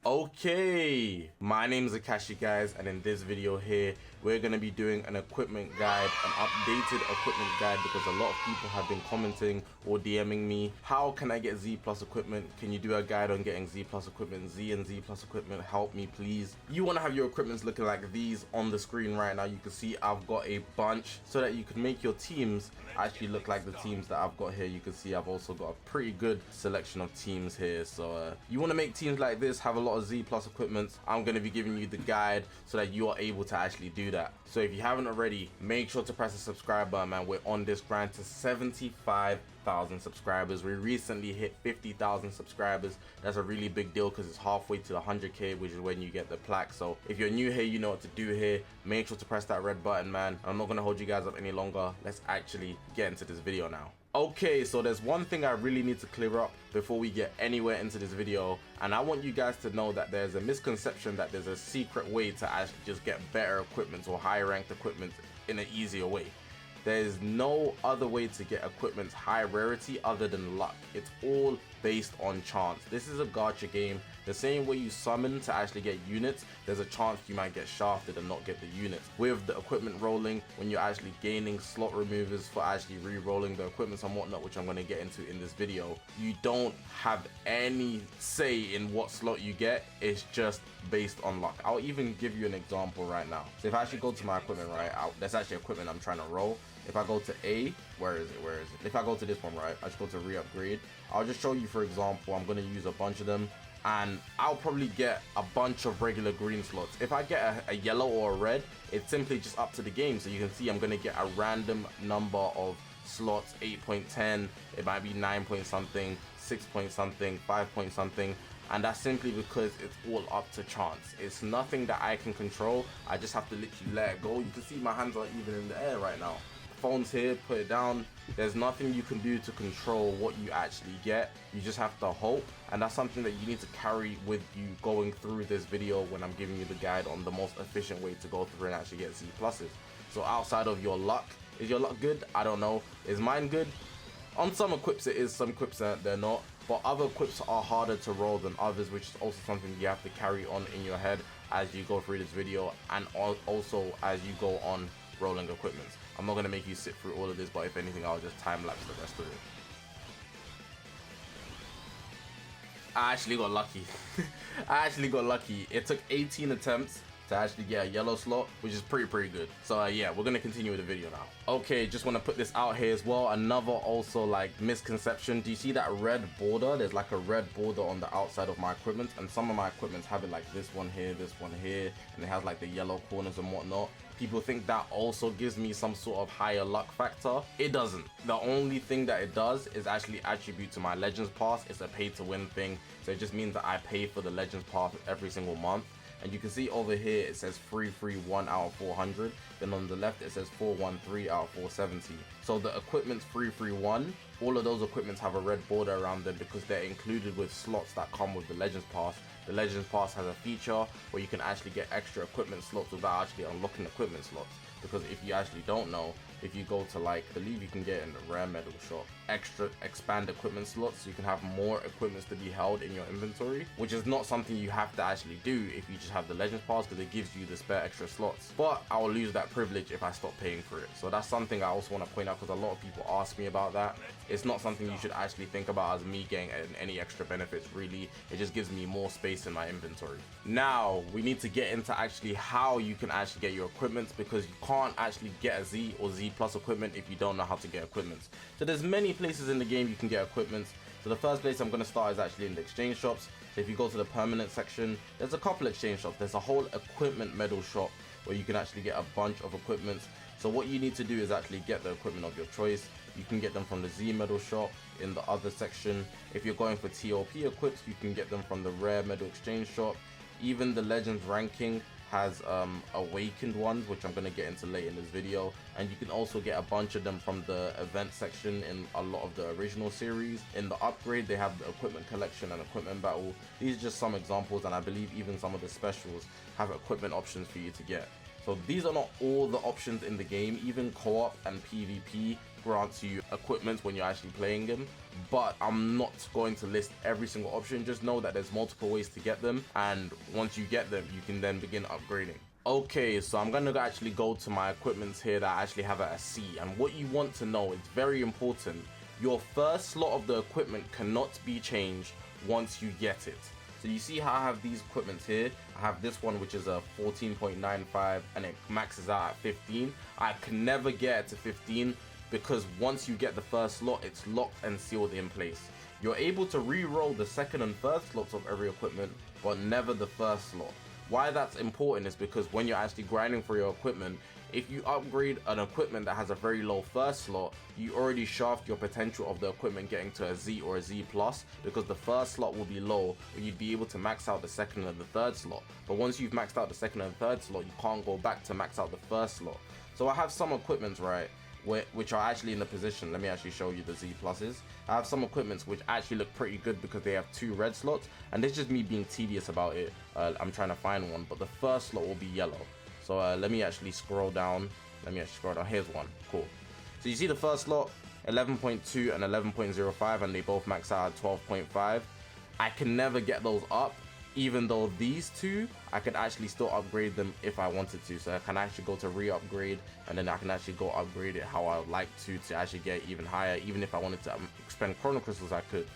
Okay, my name is Zakashi, guys, and in this video here we're going to be doing an equipment guide, an updated equipment guide, because a lot of people have been commenting or DMing me, how can I get Z plus equipment? Can you do a guide on getting Z plus equipment? Z and Z plus equipment, help me please. You want to have your equipments looking like these on the screen right now. You can see I've got a bunch so that you can make your teams actually look like the teams that I've got here. You can see I've also got a pretty good selection of teams here. So you want to make teams like this, have a lot of Z plus equipment. I'm going to be giving you the guide so that you are able to actually do that. So if you haven't already, make sure to press the subscribe button, man. We're on this grind to 75,000 subscribers. We recently hit 50,000 subscribers. That's a really big deal because it's halfway to the 100k, which is when you get the plaque. So if you're new here, you know what to do here. Make sure to press that red button, man. I'm not going to hold you guys up any longer. Let's actually get into this video now. Okay, so there's one thing I really need to clear up before we get anywhere into this video, and I want you guys to know that there's a misconception that there's a secret way to actually just get better equipment or higher ranked equipment in an easier way. There's no other way to get equipment high rarity other than luck. It's all based on chance. This is a gacha game. The same way you summon to actually get units, there's a chance you might get shafted and not get the units. With the equipment rolling, when you're actually gaining slot removers for actually re-rolling the equipments and whatnot, which I'm going to get into in this video, you don't have any say in what slot you get. It's just based on luck. I'll even give you an example right now. So if I actually go to my equipment, right, that's actually equipment I'm trying to roll. If I go to A, where is it? If I go to this one, right, I just go to re-upgrade. I'll just show you, for example, I'm going to use a bunch of them, and I'll probably get a bunch of regular green slots. If I get a yellow or a red, it's simply just up to the game. So you can see I'm going to get a random number of slots, 8.10, it might be 9 point something, 6 point something, 5 point something. And that's simply because it's all up to chance. It's nothing that I can control. I just have to literally let it go. You can see my hands are even in the air right now. Phone's here, put it down. There's nothing you can do to control what you actually get. You just have to hope, and that's something that you need to carry with you going through this video when I'm giving you the guide on the most efficient way to go through and actually get Z pluses. So outside of your luck, is your luck good? I don't know. Is mine good? On some equips it is, some equips they're not, but other equips are harder to roll than others, which is also something you have to carry on in your head as you go through this video, and also as you go on rolling equipments. I'm not going to make you sit through all of this, but if anything, I'll just time-lapse the rest of it. I actually got lucky. It took 18 attempts to actually get a yellow slot, which is pretty good. So yeah, we're going to continue with the video now. Okay, just want to put this out here as well. Another also like misconception. Do you see that red border? There's like a red border on the outside of my equipment, and some of my equipments have it like this one here, and it has like the yellow corners and whatnot. People think that also gives me some sort of higher luck factor. It doesn't. The only thing that it does is actually attribute to my Legends Pass. It's a pay to win thing. So it just means that I pay for the Legends Pass every single month. And you can see over here it says 331 out of 400. Then on the left it says 413 out of 470. So the equipment's 331. All of those equipments have a red border around them because they're included with slots that come with the Legends Pass. The Legends Pass has a feature where you can actually get extra equipment slots without actually unlocking equipment slots. Because if you actually don't know, if you go to like, I believe you can get in the rare medal shop, extra expand equipment slots, so you can have more equipments to be held in your inventory, which is not something you have to actually do if you just have the Legends Pass, because it gives you the spare extra slots. But I will lose that privilege if I stop paying for it. So that's something I also want to point out, because a lot of people ask me about that. It's not something you should actually think about as me getting any extra benefits, really. It just gives me more space in my inventory. Now we need to get into actually how you can actually get your equipment, because you can't actually get a Z or Z plus equipment if you don't know how to get equipment. So there's many places in the game you can get equipment. So the first place I'm going to start is actually in the exchange shops. So if you go to the permanent section, there's a couple exchange shops. There's a whole equipment medal shop where you can actually get a bunch of equipment. So what you need to do is actually get the equipment of your choice. You can get them from the Z medal shop in the other section. If you're going for TOP equips, you can get them from the rare medal exchange shop. Even the Legends ranking has awakened ones, which I'm going to get into later in this video, and you can also get a bunch of them from the event section in a lot of the original series. In the upgrade they have the equipment collection and equipment battle. These are just some examples, and I believe even some of the specials have equipment options for you to get. So these are not all the options in the game. Even co-op and PvP, grants you equipment when you're actually playing them, but I'm not going to list every single option. Just know that there's multiple ways to get them, and once you get them, you can then begin upgrading. Okay, so I'm gonna actually go to my equipments here that I actually have at a C, and what you want to know, it's very important, your first slot of the equipment cannot be changed once you get it. So you see how I have these equipments here? I have this one which is a 14.95 and it maxes out at 15. I can never get it to 15 because once you get the first slot, it's locked and sealed in place. You're able to re-roll the second and third slots of every equipment, but never the first slot. Why that's important is because when you're actually grinding for your equipment, if you upgrade an equipment that has a very low first slot, you already shaft your potential of the equipment getting to a Z or a Z plus, because the first slot will be low, and you'd be able to max out the second and the third slot. But once you've maxed out the second and third slot, you can't go back to max out the first slot. So I have some equipments, right, which are actually in the position. Let me actually show you the Z pluses. I have some equipments which actually look pretty good because they have 2 red slots, and this is just me being tedious about it. I'm trying to find one, but the first slot will be yellow. So let me actually scroll down. Here's one. Cool. So you see the first slot, 11.2 and 11.05, and they both max out at 12.5. I can never get those up, even though these two, I could actually still upgrade them if I wanted to. So I can actually go to re-upgrade, and then I can actually go upgrade it how I would like to actually get even higher. Even if I wanted to expend chrono crystals, I could,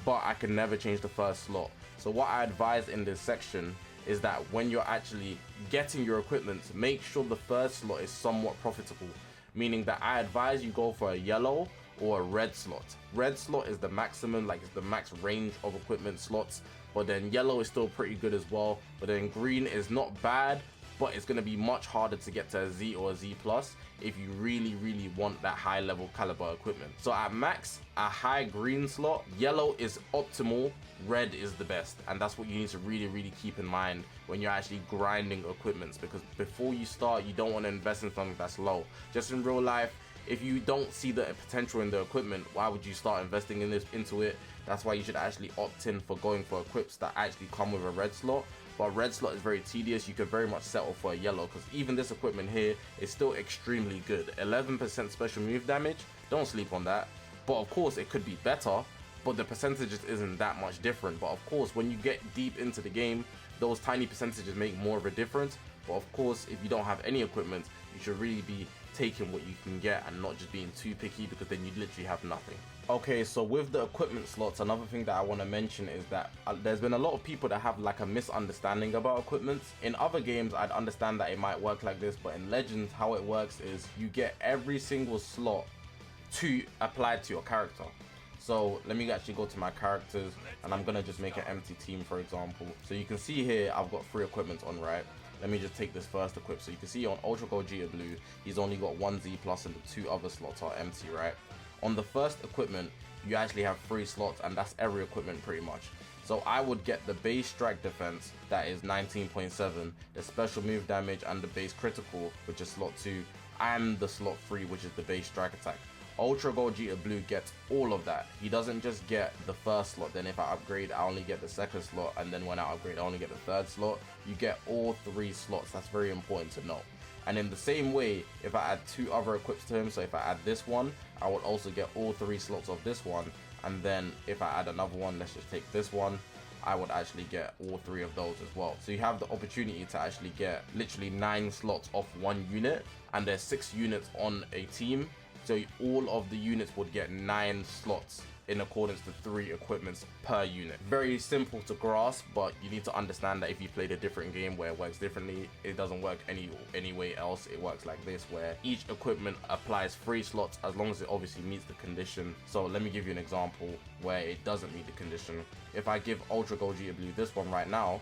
but I can never change the first slot. So what I advise in this section is that when you're actually getting your equipment, make sure the first slot is somewhat profitable, meaning that I advise you go for a yellow or a red slot. Red slot is the maximum, like it's the max range of equipment slots, but then yellow is still pretty good as well, but then green is not bad, but it's going to be much harder to get to a Z or a Z plus if you really want that high level caliber equipment. So at max, a high green slot, yellow is optimal, red is the best, and that's what you need to really keep in mind when you're actually grinding equipments, because before you start, you don't want to invest in something that's low. Just in real life, if you don't see the potential in the equipment, why would you start investing into it? That's why you should actually opt in for going for equips that actually come with a red slot. But red slot is very tedious. You could very much settle for a yellow, because even this equipment here is still extremely good. 11% special move damage, don't sleep on that. But of course it could be better, but the percentages isn't that much different. But of course, when you get deep into the game, those tiny percentages make more of a difference. But of course, if you don't have any equipment, you should really be taking what you can get and not just being too picky, because then you literally have nothing. Okay, so with the equipment slots, another thing that I want to mention is that there's been a lot of people that have like a misunderstanding about equipment. In other games, I'd understand that it might work like this, but in Legends, how it works is you get every single slot to apply to your character. So let me actually go to my characters, and I'm gonna just make an empty team, for example. So you can see here I've got 3 equipments on, right? Let me just take this first equip. So you can see on Ultra Gold Gita Blue, he's only got 1 Z plus and the 2 other slots are empty, right? On the first equipment, you actually have 3 slots, and that's every equipment pretty much. So I would get the base strike defense, that is 19.7, the special move damage and the base critical, which is slot 2, and the slot 3, which is the base strike attack. Ultra Gold Gita Blue gets all of that. He doesn't just get the first slot, then if I upgrade, I only get the second slot, and then when I upgrade, I only get the third slot. You get all 3 slots. That's very important to know. And in the same way, if I add 2 other equips to him, so if I add this one, I would also get all 3 slots of this one. And then if I add another one, let's just take this one, I would actually get all 3 of those as well. So you have the opportunity to actually get literally 9 slots off 1 unit, and there's 6 units on a team. So all of the units would get 9 slots in accordance to 3 equipments per unit. Very simple to grasp, but you need to understand that if you played a different game where it works differently, it doesn't work any way else. It works like this, where each equipment applies 3 slots as long as it obviously meets the condition. So let me give you an example where it doesn't meet the condition. If I give Ultra Gold Gita Blue this one right now,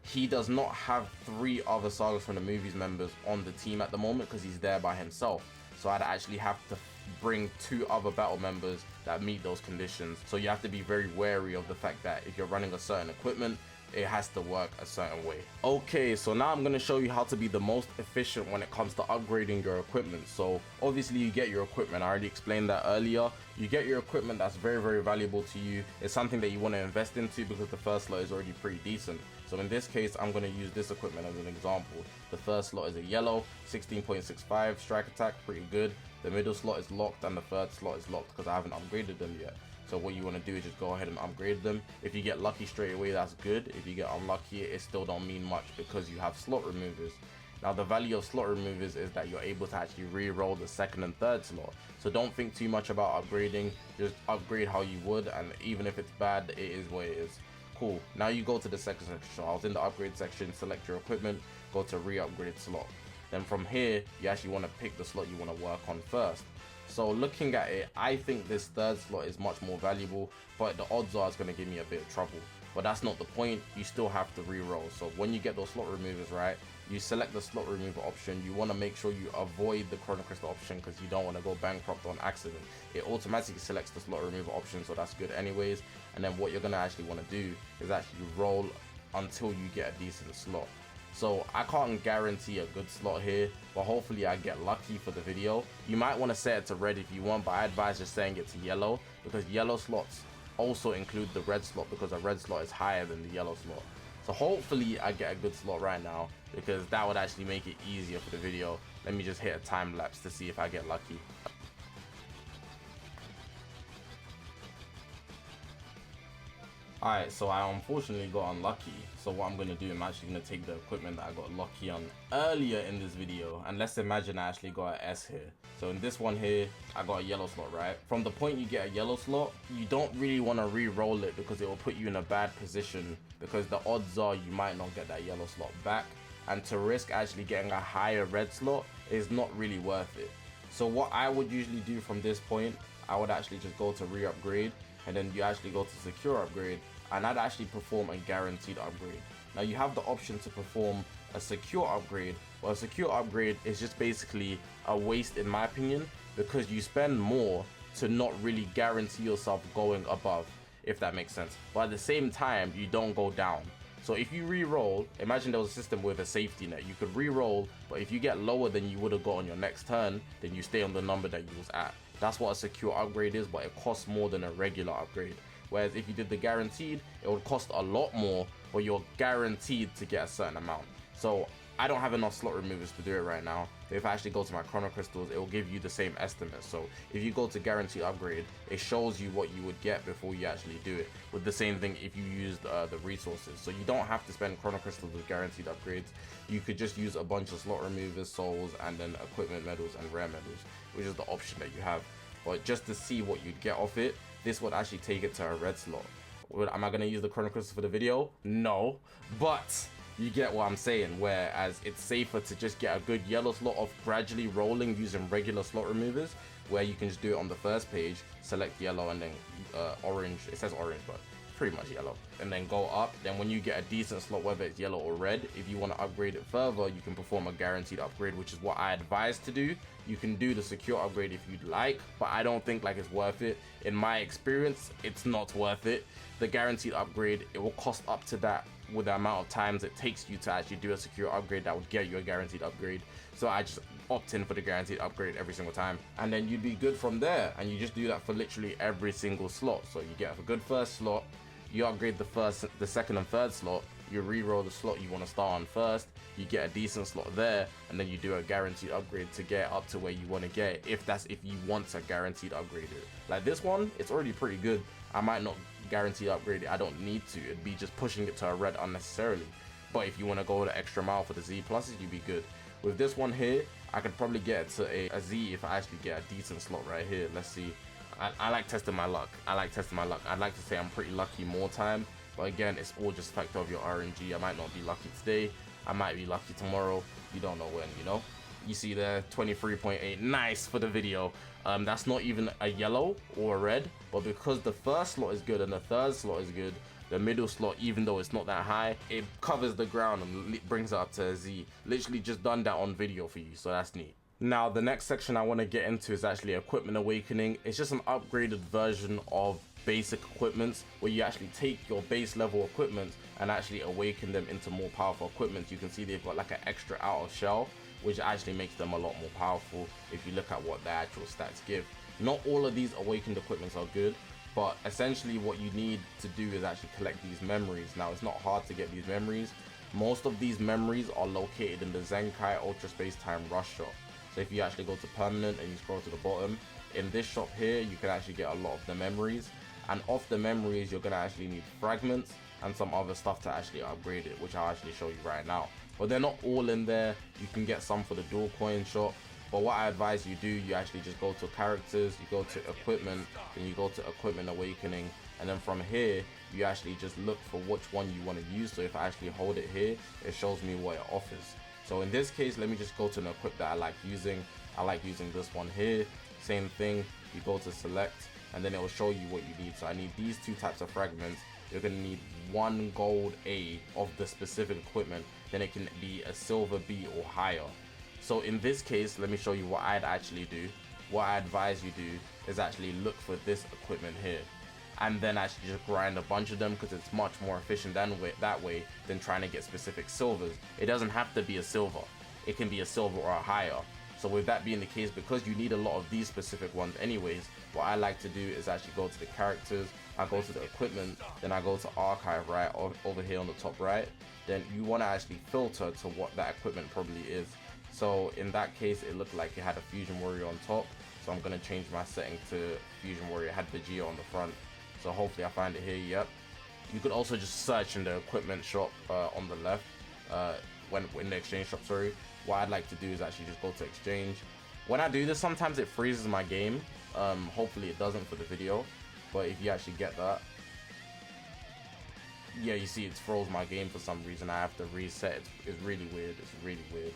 he does not have 3 other Sagas from the Movies members on the team at the moment because he's there by himself. So I'd actually have to bring 2 other battle members that meet those conditions. So you have to be very wary of the fact that if you're running a certain equipment, it has to work a certain way. Okay, so now I'm going to show you how to be the most efficient when it comes to upgrading your equipment. So obviously you get your equipment. I already explained that earlier. You get your equipment that's very valuable to you. It's something that you want to invest into because the first slot is already pretty decent. So in this case, I'm going to use this equipment as an example. The first slot is a yellow, 16.65 strike attack, pretty good. The middle slot is locked and the third slot is locked because I haven't upgraded them yet. So what you want to do is just go ahead and upgrade them. If you get lucky straight away, that's good. If you get unlucky, it still don't mean much because you have slot removers. Now the value of slot removers is that you're able to actually re-roll the second and third slot. So don't think too much about upgrading, just upgrade how you would, and even if it's bad, it is what it is. Cool, now you go to the second section. So I was in the upgrade section, select your equipment, go to re-upgrade slot. Then from here, you actually want to pick the slot you want to work on first. So looking at it, I think this third slot is much more valuable, but the odds are it's going to give me a bit of trouble. But that's not the point, you still have to re-roll. So when you get those slot removers, right, you select the slot remover option. You want to make sure you avoid the chrono crystal option because you don't want to go bankrupt on accident. It automatically selects the slot remover option, so that's good anyways. And then what you're going to actually want to do is actually roll until you get a decent slot. So I can't guarantee a good slot here, but hopefully I get lucky for the video. You might want to set it to red if you want, but I advise just setting it to yellow because yellow slots also include the red slot because a red slot is higher than the yellow slot. So hopefully I get a good slot right now because that would actually make it easier for the video. Let me just hit a time lapse to see if I get lucky. Alright, so I unfortunately got unlucky. So what I'm going to do, I'm actually going to take the equipment that I got lucky on earlier in this video. And let's imagine I actually got an S here. So in this one here, I got a yellow slot, right? From the point you get a yellow slot, you don't really want to re-roll it because it will put you in a bad position. Because the odds are you might not get that yellow slot back. And to risk actually getting a higher red slot is not really worth it. So what I would usually do from this point, I would actually just go to re-upgrade. And then you actually go to secure upgrade, and I'd actually perform a guaranteed upgrade. Now you have the option to perform a secure upgrade. Well, a secure upgrade is just basically a waste in my opinion because you spend more to not really guarantee yourself going above, if that makes sense. But at the same time, you don't go down. So if you re-roll, imagine there was a system with a safety net. You could re-roll, but if you get lower than you would have got on your next turn, then you stay on the number that you was at. That's what a secure upgrade is, but it costs more than a regular upgrade. Whereas if you did the guaranteed, it would cost a lot more, but you're guaranteed to get a certain amount. So I don't have enough slot removers to do it right now. But if I actually go to my chrono crystals, it will give you the same estimate. So if you go to guaranteed upgrade, it shows you what you would get before you actually do it. With the same thing if you used the resources. So you don't have to spend chrono crystals with guaranteed upgrades. You could just use a bunch of slot removers, souls, and then equipment medals and rare medals, which is the option that you have. But just to see what you'd get off it, this would actually take it to a red slot. Am I going to use the chrono crystals for the video? No, but you get what I'm saying, whereas it's safer to just get a good yellow slot of gradually rolling using regular slot removers, where you can just do it on the first page, select yellow and then orange. It says orange, but pretty much yellow, and then go up. Then when you get a decent slot, whether it's yellow or red, if you want to upgrade it further, you can perform a guaranteed upgrade, which is what I advise to do. You can do the secure upgrade if you'd like, but I don't think like it's worth it. In my experience, it's not worth it. The guaranteed upgrade, it will cost up to that with the amount of times it takes you to actually do a secure upgrade that would get you a guaranteed upgrade. So I just opt in for the guaranteed upgrade every single time, and then you'd be good from there. And you just do that for literally every single slot. So you get a good first slot, you upgrade the second and third slot, you re-roll the slot you want to start on first, you get a decent slot there, and then you do a guaranteed upgrade to get up to where you want to get, if you want to guaranteed upgrade it. Like this one, it's already pretty good. I might not guarantee upgrade it, I don't need to. It'd be just pushing it to a red unnecessarily. But if you want to go the extra mile for the Z pluses, you'd be good. With this one here, I could probably get it to a Z if I actually get a decent slot right here. Let's see. I like testing my luck. I'd like to say I'm pretty lucky more time, but again, it's all just a factor of your RNG. I might not be lucky today, I might be lucky tomorrow. You don't know when, you know? You see there, 23.8, nice for the video. That's not even a yellow or a red, but because the first slot is good and the third slot is good, the middle slot, even though it's not that high, it covers the ground and brings it up to a Z. Literally just done that on video for you, so that's neat. Now, the next section I want to get into is actually Equipment Awakening. It's just an upgraded version of basic equipments where you actually take your base level equipment and actually awaken them into more powerful equipment. You can see they've got like an extra outer shell, which actually makes them a lot more powerful if you look at what the actual stats give. Not all of these awakened equipments are good, but essentially what you need to do is actually collect these memories. Now, it's not hard to get these memories. Most of these memories are located in the Zenkai Ultra Space Time Rush Shot. So if you actually go to permanent and you scroll to the bottom, in this shop here, you can actually get a lot of the memories. And off the memories, you're gonna actually need fragments and some other stuff to actually upgrade it, which I'll actually show you right now. But they're not all in there. You can get some for the dual coin shop. But what I advise you do, you actually just go to characters, you go to equipment, then you go to equipment awakening, and then from here you actually just look for which one you want to use. So if I actually hold it here, it shows me what it offers. So in this case, let me just go to an equip that I like using. I like using this one here. Same thing, you go to select, and then it will show you what you need. So I need these 2 types of fragments. You're going to need 1 gold A of the specific equipment, then it can be a silver B or higher. So in this case, let me show you what I'd actually do. What I advise you do is actually look for this equipment here, and then actually just grind a bunch of them, because it's much more efficient that way than trying to get specific silvers. It doesn't have to be a silver, it can be a silver or a higher. So with that being the case, because you need a lot of these specific ones anyways, what I like to do is actually go to the characters, I go to the equipment, then I go to archive right over here on the top right. Then you want to actually filter to what that equipment probably is. So in that case, it looked like it had a Fusion Warrior on top, so I'm going to change my setting to Fusion Warrior. It had Vegeta on the front, so hopefully I find it here. Yep. You could also just search in the equipment shop on the left, in the exchange shop, sorry. What I'd like to do is actually just go to exchange. When I do this, sometimes it freezes my game. Hopefully it doesn't for the video, but if you actually get that, yeah, you see it froze my game for some reason. I have to reset. It's really weird. It's really weird.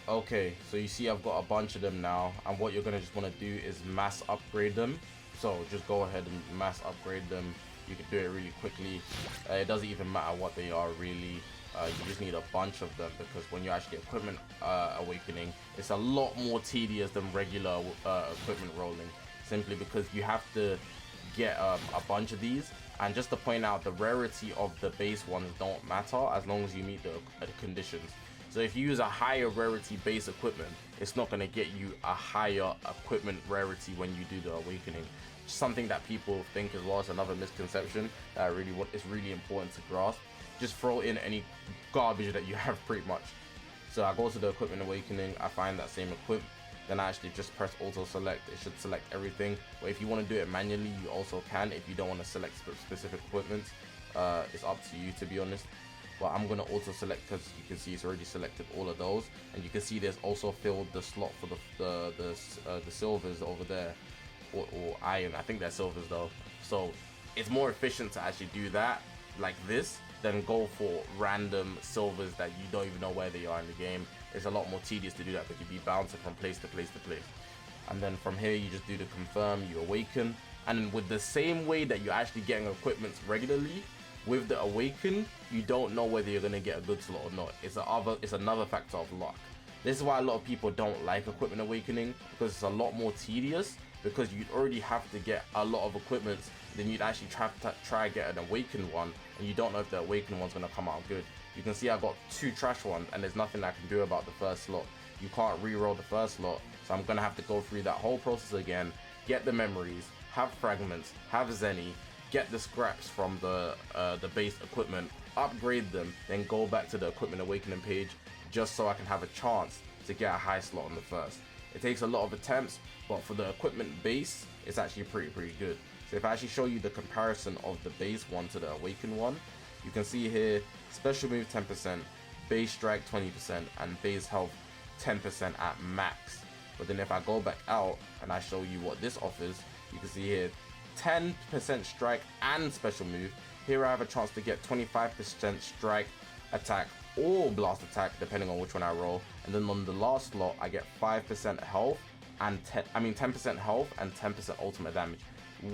Okay, so you see I've got a bunch of them now, and what you're gonna just want to do is mass upgrade them. So just go ahead and mass upgrade them. You can do it really quickly. It doesn't even matter what they are really. You just need a bunch of them, because when you actually equipment awakening, it's a lot more tedious than regular equipment rolling, simply because you have to get a bunch of these. And just to point out, the rarity of the base ones don't matter as long as you meet the conditions. So if you use a higher rarity base equipment, it's not going to get you a higher equipment rarity when you do the awakening. Something that people think as well is another misconception that is really important to grasp. Just throw in any garbage that you have pretty much. So I go to the equipment awakening, I find that same equip, then I actually just press auto select. It should select everything, but if you want to do it manually, you also can. If you don't want to select specific equipments, it's up to you, to be honest. But I'm going to auto select, because you can see it's already selected all of those, and you can see there's also filled the slot for the silvers over there, or iron. I think they're silvers though. So it's more efficient to actually do that like this than go for random silvers that you don't even know where they are in the game. It's a lot more tedious to do that, because you'd be bouncing from place to place to place. And then from here you just do the confirm, you awaken, and with the same way that you're actually getting equipments regularly, with the awaken, you don't know whether you're going to get a good slot or not. It's another factor of luck. This is why a lot of people don't like equipment awakening, because it's a lot more tedious, because you'd already have to get a lot of equipments, then you'd actually try get an awakened one, and you don't know if the awakened one's going to come out good. You can see I got 2 trash ones, and there's nothing I can do about the first slot. You can't re-roll the first slot, so I'm going to have to go through that whole process again, get the memories, have fragments, have Zenny, get the scraps from the base equipment, upgrade them, then go back to the equipment awakening page, just so I can have a chance to get a high slot on the first. It takes a lot of attempts, but for the equipment base, it's actually pretty good. So if I actually show you the comparison of the base one to the awakened one, you can see here, special move 10%, base strike 20%, and base health 10% at max. But then if I go back out and I show you what this offers, you can see here 10% strike and special move. Here I have a chance to get 25% strike, attack, or blast attack, depending on which one I roll. And then on the last slot, I get 5% health and 10% health and 10% ultimate damage.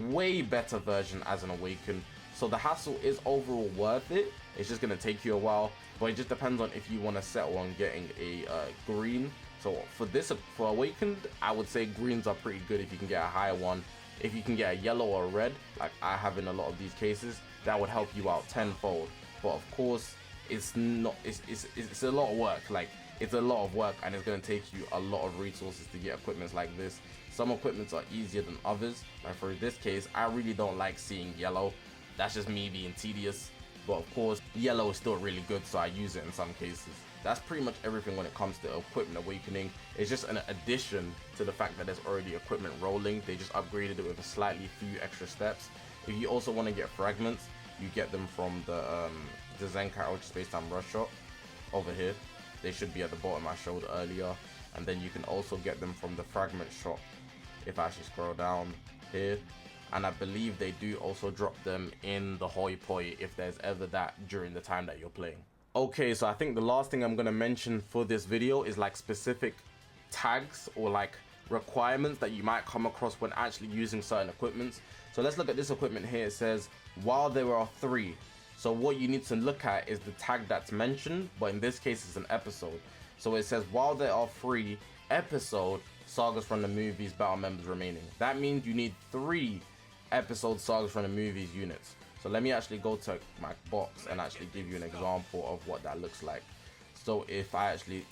Way better version as an awaken. So the hassle is overall worth it. It's just gonna take you a while, but it just depends on if you want to settle on getting a green. So for awakened, I would say greens are pretty good if you can get a higher one. If you can get a yellow or a red, like I have in a lot of these cases, that would help you out tenfold. But of course, it's a lot of work. Like, it's a lot of work, and it's going to take you a lot of resources to get equipments like this. Some equipments are easier than others. Like for this case, I really don't like seeing yellow. That's just me being tedious. but of course yellow is still really good, so I use it in some cases. That's pretty much everything when it comes to Equipment Awakening. It's just an addition to the fact that there's already equipment rolling. They just upgraded it with a slightly few extra steps. If you also want to get fragments, you get them from the Zenkai Ultra Space Time Rush shop over here. They should be at the bottom, I showed earlier. And then you can also get them from the fragment shop if I actually scroll down here. And I believe they do also drop them in the hoi poi if there's ever that during the time that you're playing. Okay, so I think the last thing I'm going to mention for this video is like specific tags or like requirements that you might come across when actually using certain equipments. So let's look at this equipment here. It says while there are 3. So what you need to look at is the tag that's mentioned, but in this case it's an episode. So it says while there are 3 episode sagas from the movies battle members remaining. That means you need 3 episode sagas from the movies units. So let me actually go to my box and actually give you an example of what that looks like. So if I actually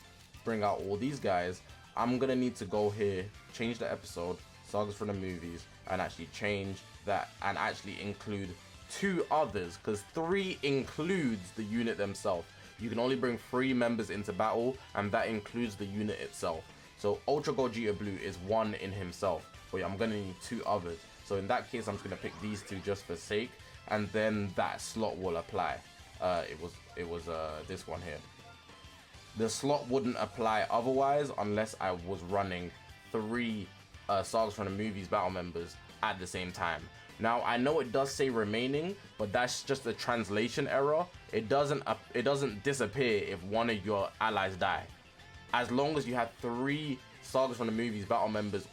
bring out all these guys, I'm gonna need to go here, change the episode, sagas from the movies, and actually change that and actually include 2 others, because 3 includes the unit themselves. You can only bring 3 members into battle, and that includes the unit itself. So Ultra Gogeta Blue is 1 in himself, but I'm gonna need 2 others. So in that case, I'm just gonna pick these 2 just for sake, and then that slot will apply. It was this one here. The slot wouldn't apply otherwise unless I was running 3 sagas from the movies battle members at the same time. Now I know it does say remaining, but that's just a translation error. It doesn't disappear if one of your allies die. As long as you have 3 sagas from the movies battle members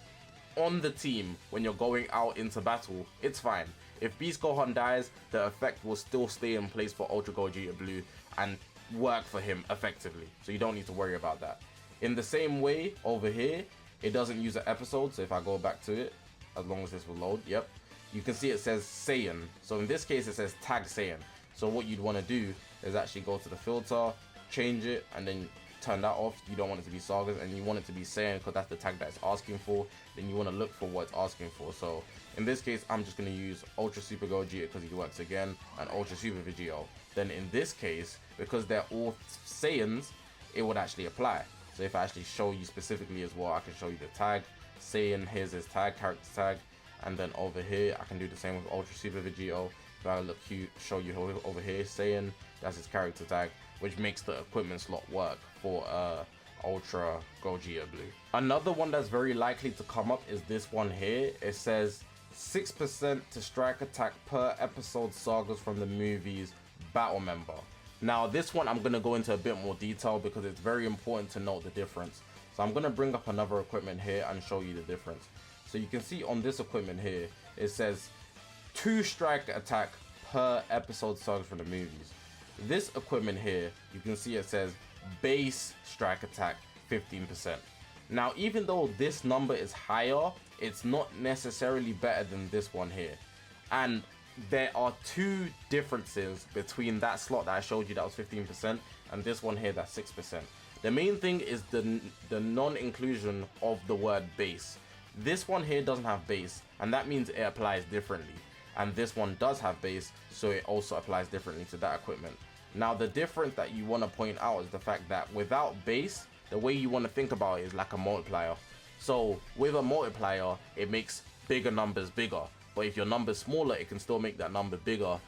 on the team when you're going out into battle, it's fine. If Beast Gohan dies, the effect will still stay in place for Ultra Gogeta Blue and work for him effectively, so you don't need to worry about that. In the same way, over here, it doesn't use an episode, so if I go back to it, as long as this will load, yep, you can see it says Saiyan. So in this case, it says tag Saiyan. So what you'd want to do is actually go to the filter, change it, and then turn that off. You don't want it to be sagas, and you want it to be Saiyan because that's the tag that it's asking for. Then you want to look for what it's asking for. So in this case, I'm just going to use Ultra Super Gogeta because he works again, and Ultra Super Vegito. Then in this case, because they're all Saiyans, it would actually apply. So if I actually show you specifically as well, I can show you the tag Saiyan. Here's his tag, character tag, and then over here I can do the same with Ultra Super Vegito. If I look cute, show you over here Saiyan, that's his character tag, which makes the equipment slot work for Ultra Gogeta Blue. Another one that's very likely to come up is this one here. It says 6% to strike attack per episode sagas from the movies battle member. Now this one I'm going to go into a bit more detail because it's very important to note the difference. So I'm going to bring up another equipment here and show you the difference. So you can see on this equipment here, it says 2 strike attack per episode sagas from the movies. This equipment here, you can see it says base strike attack 15%. Now even though this number is higher, it's not necessarily better than this one here. And there are 2 differences between that slot that I showed you that was 15% and this one here that's 6%. The main thing is the non-inclusion of the word base. This one here doesn't have base, and that means it applies differently. And this one does have base, so it also applies differently to that equipment. Now the difference that you want to point out is the fact that without base, the way you want to think about it is like a multiplier. So with a multiplier, it makes bigger numbers bigger. But if your number's smaller, it can still make that number bigger.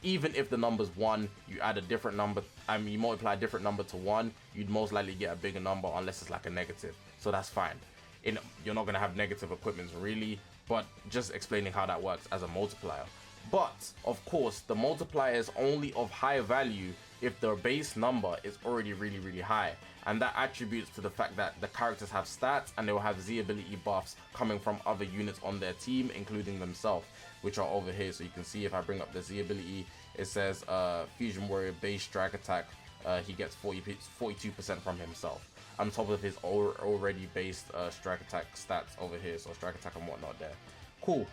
Even if the number's 1, you add a different number, you multiply a different number to 1, you'd most likely get a bigger number unless it's like a negative. So that's fine. You're not going to have negative equipments really, but just explaining how that works as a multiplier. But of course, the multiplier is only of higher value if their base number is already really high, and that attributes to the fact that the characters have stats and they will have Z ability buffs coming from other units on their team, including themselves, which are over here. So you can see if I bring up the Z ability, it says Fusion Warrior base strike attack, he gets 42% from himself on top of his already based strike attack stats over here, so strike attack and whatnot there. Cool.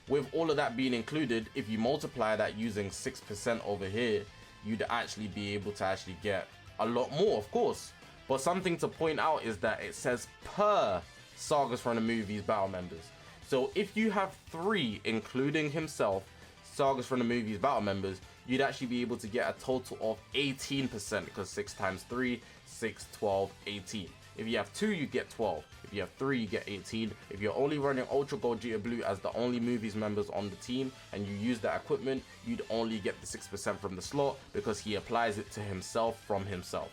With all of that being included, if you multiply that using 6% over here, you'd actually be able to actually get a lot more, of course. But something to point out is that it says per sagas from the movies battle members. So if you have 3, including himself, sagas from the movies battle members, you'd actually be able to get a total of 18%, because 6 times 3, 6, 12, 18. If you have 2, you get 12. If you have 3, you get 18. If you're only running Ultra Gold Jita Blue as the only movies members on the team and you use that equipment, you'd only get the 6% from the slot, because he applies it to himself from himself.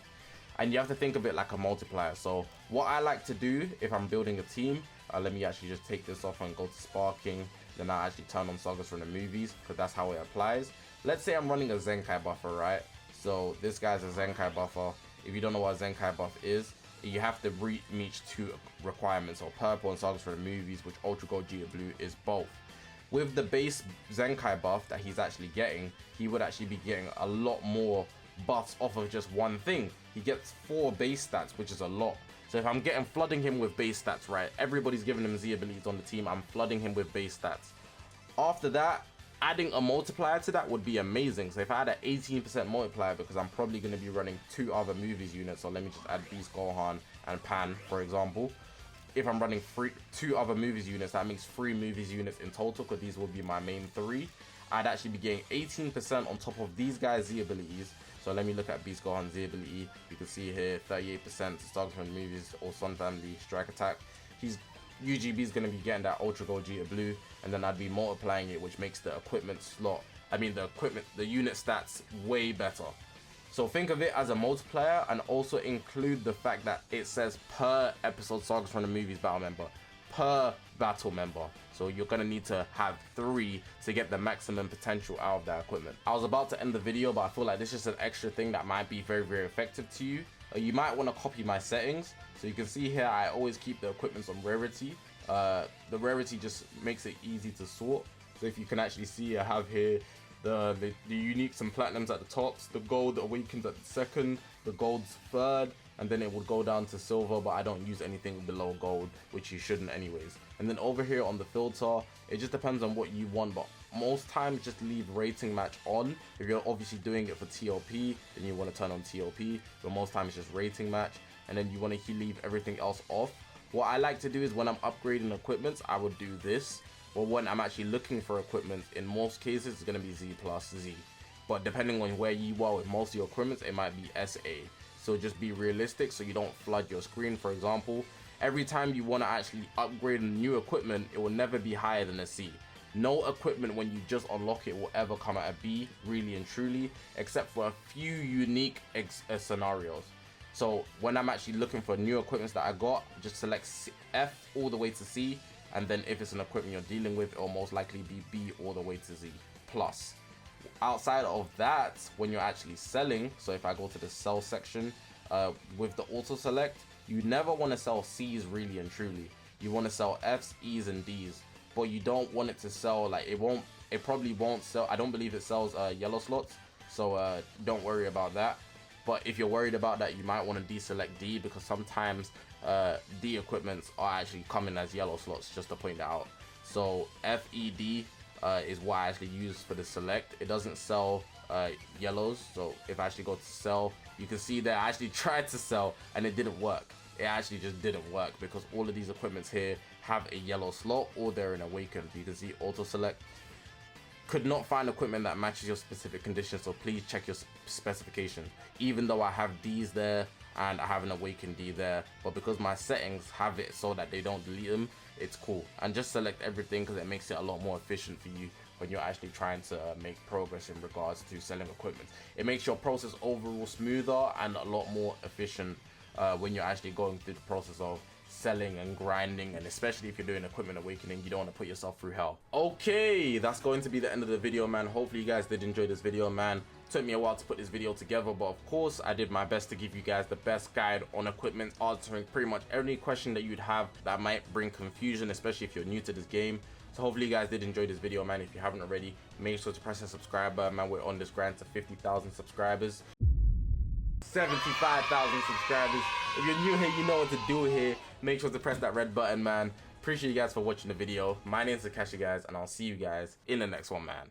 And you have to think of it like a multiplier. So what I like to do if I'm building a team, let me actually just take this off and go to sparking. Then I actually turn on sagas from the movies, because that's how it applies. Let's say I'm running a Zenkai buffer, right? So this guy's a Zenkai buffer. If you don't know what a Zenkai buff is, you have to meet 2 requirements, or purple and sagas from the movies, which Ultra Gold Jita Blue is both. With the base Zenkai buff that he's actually getting, he would actually be getting a lot more buffs off of just one thing. He gets 4 base stats, which is a lot. So if I'm flooding him with base stats, right, everybody's giving him Z abilities on the team, I'm flooding him with base stats. After that, adding a multiplier to that would be amazing. So if I had an 18% multiplier, because I'm probably going to be running 2 other movies units, so let me just add Beast Gohan and Pan, for example. If I'm running 2 other movies units, that makes 3 movies units in total, because these will be my main 3. I'd actually be getting 18% on top of these guys' Z abilities. So let me look at Beast Gohan's Z ability. You can see here 38% to start from movies or Sun Family Strike Attack. UGB is going to be getting that Ultra Gold Jita Blue, and then I'd be multiplying it, which makes the equipment slot, the unit stats way better. So think of it as a multiplier, and also include the fact that it says per episode sagas from the movies battle member, per battle member. So you're going to need to have 3 to get the maximum potential out of that equipment. I was about to end the video, but I feel like this is just an extra thing that might be very, very effective to you. You might want to copy my settings. So you can see here, I always keep the equipments on rarity. The rarity just makes it easy to sort. So if you can actually see, I have here the uniques and platinums at the tops, the gold awakens at the 2nd, the gold's 3rd, and then it would go down to silver, but I don't use anything below gold, which you shouldn't anyways. And then over here on the filter, it just depends on what you want, but most times just leave rating match on. If you're obviously doing it for TOP, then you want to turn on TOP, but most times it's just rating match, and then you want to leave everything else off. What I like to do is when I'm upgrading equipment, I would do this. But when I'm actually looking for equipment, in most cases it's going to be Z plus Z. But depending on where you are with most of your equipment, it might be SA. So just be realistic so you don't flood your screen. For example, every time you want to actually upgrade new equipment, it will never be higher than a C. No equipment when you just unlock it will ever come at a B, really and truly, except for a few unique scenarios. So when I'm actually looking for new equipments that I got, just select F all the way to C, and then if it's an equipment you're dealing with, it will most likely be B all the way to Z plus. Outside of that, when you're actually selling, so if I go to the sell section with the auto select, you never want to sell C's really and truly. You want to sell F's, E's, and D's, but you don't want it to sell like it probably won't sell. I don't believe it sells yellow slots, so don't worry about that. But if you're worried about that, you might want to deselect D, because sometimes D equipments are actually coming as yellow slots, just to point that out. So FED is what I actually use for the select. It doesn't sell yellows, so if I actually go to sell, you can see that I actually tried to sell and it didn't work. It actually just didn't work, because all of these equipments here have a yellow slot or they're in awakened. You can see auto select. Could not find equipment that matches your specific conditions, so please check your specification. Even though I have D's there and I have an awakened D there, but because my settings have it so that they don't delete them, it's cool. And just select everything, because it makes it a lot more efficient for you when you're actually trying to make progress in regards to selling equipment. It makes your process overall smoother and a lot more efficient when you're actually going through the process of selling and grinding, and especially if you're doing equipment awakening, you don't want to put yourself through hell. Okay, that's going to be the end of the video, man. Hopefully you guys did enjoy this video, man. Took me a while to put this video together, but of course I did my best to give you guys the best guide on equipment, answering pretty much any question that you'd have that might bring confusion, especially if you're new to this game. So hopefully you guys did enjoy this video, man. If you haven't already, make sure to press the subscribe button, man. We're on this grind to 50,000 subscribers. 75,000 subscribers. If you're new here, you know what to do here. Make sure to press that red button, man. Appreciate you guys for watching the video. My name is Zakashi, guys, and I'll see you guys in the next one, man.